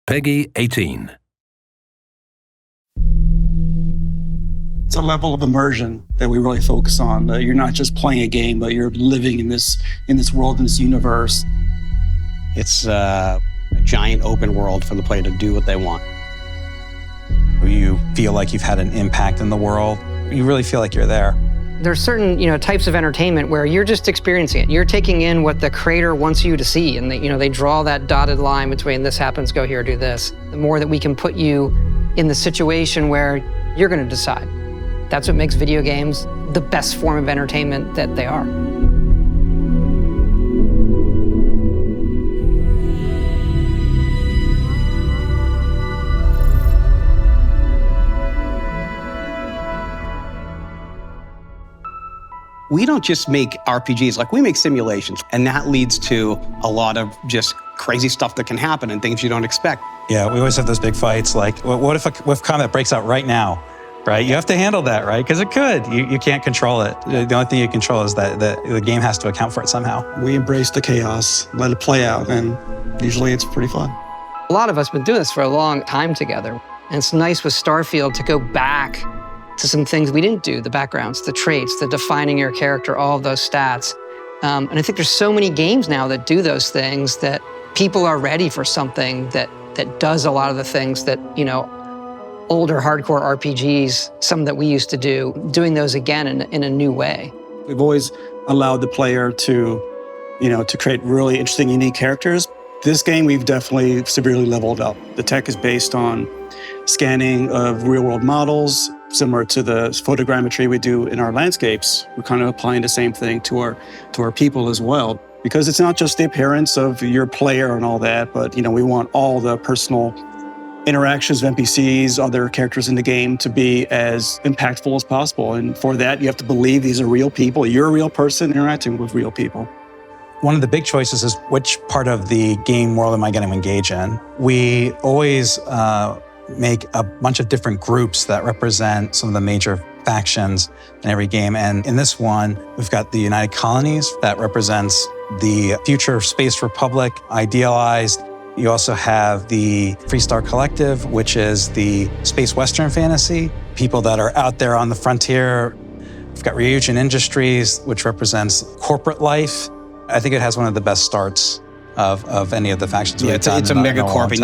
Peggy 18. It's a level of immersion that we really focus on. You're not just playing a game, but you're living in this world, in this universe. It's a giant open world for the player to do what they want. You feel like you've had an impact in the world. You really feel like you're there. There's certain, types of entertainment where you're just experiencing it. You're taking in what the creator wants you to see, and they draw that dotted line between this happens, go here, do this. The more that we can put you in the situation where you're going to decide. That's what makes video games the best form of entertainment that they are. We don't just make RPGs, we make simulations, and that leads to a lot of just crazy stuff that can happen and things you don't expect. Yeah, we always have those big fights, like, what if combat breaks out right now, right? You have to handle that, right? Because it could. You can't control it. The only thing you control is that the game has to account for it somehow. We embrace the chaos, let it play out, and usually it's pretty fun. A lot of us have been doing this for a long time together, and it's nice with Starfield to go back to some things we didn't do, the backgrounds, the traits, the defining your character, all of those stats. And I think there's so many games now that do those things that people are ready for something that does a lot of the things that, older hardcore RPGs, some that we used to do, doing those again in a new way. We've always allowed the player to create really interesting, unique characters. This game, we've definitely severely leveled up. The tech is based on scanning of real-world models, similar to the photogrammetry we do in our landscapes. We're kind of applying the same thing to our people as well, because it's not just the appearance of your player and all that, but we want all the personal interactions of NPCs, other characters in the game, to be as impactful as possible. And for that, you have to believe these are real people. You're a real person interacting with real people. One of the big choices is which part of the game world am I going to engage in? We always make a bunch of different groups that represent some of the major factions in every game. And in this one, we've got the United Colonies that represents the future space republic, idealized. You also have the Freestar Collective, which is the space Western fantasy, people that are out there on the frontier. We've got Ryujin Industries, which represents corporate life. I think it has one of the best starts of any of the factions we've done. It's a megacorp, and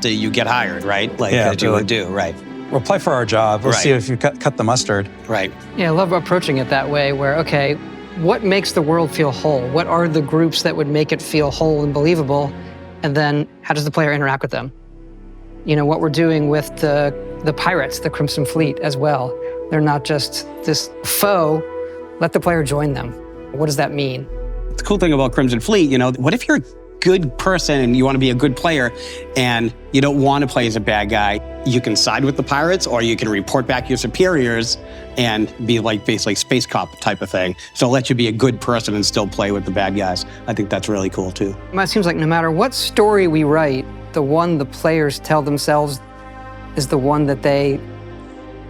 you get hired, right? That you would do, right? We'll play for our job. We'll see if you cut the mustard. Right. Yeah, I love approaching it that way, where, okay, what makes the world feel whole? What are the groups that would make it feel whole and believable? And then how does the player interact with them? What we're doing with the pirates, the Crimson Fleet as well. They're not just this foe. Let the player join them. What does that mean? The cool thing about Crimson Fleet, what if you're a good person and you want to be a good player and you don't want to play as a bad guy? You can side with the pirates, or you can report back your superiors and be basically space cop type of thing. So let you be a good person and still play with the bad guys. I think that's really cool too. It seems like no matter what story we write, the one the players tell themselves is the one that they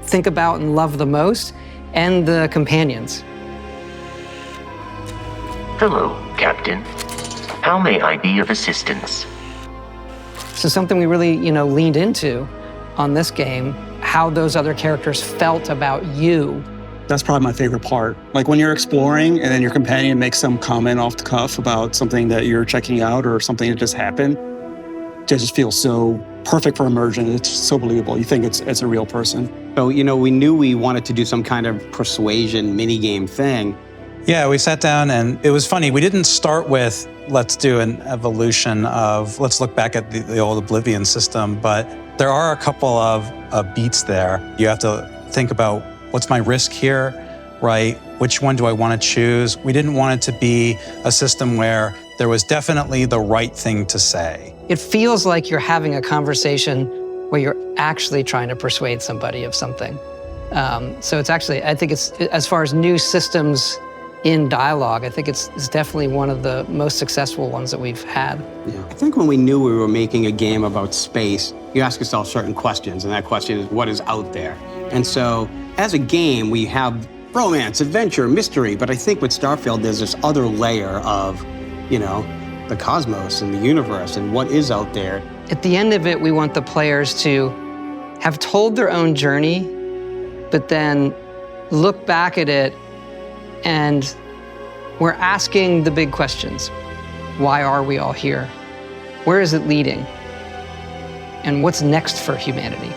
think about and love the most, and the companions. Hello, Captain. How may I be of assistance? So something we really, leaned into on this game, how those other characters felt about you. That's probably my favorite part. When you're exploring and then your companion makes some comment off the cuff about something that you're checking out or something that just happened, it just feels so perfect for immersion. It's so believable. You think it's a real person. So, we knew we wanted to do some kind of persuasion minigame thing. Yeah, we sat down and it was funny. We didn't start with, let's do an evolution of, let's look back at the old Oblivion system, but there are a couple of beats there. You have to think about, what's my risk here, right? Which one do I want to choose? We didn't want it to be a system where there was definitely the right thing to say. It feels like you're having a conversation where you're actually trying to persuade somebody of something. So it's actually, I think it's, as far as new systems in dialogue, I think it's definitely one of the most successful ones that we've had. Yeah. I think when we knew we were making a game about space, you ask yourself certain questions, and that question is, what is out there? And so, as a game, we have romance, adventure, mystery, but I think with Starfield, there's this other layer of, the cosmos and the universe and what is out there At the end of it, we want the players to have told their own journey, but then look back at it and we're asking the big questions. Why are we all here? Where is it leading? And what's next for humanity?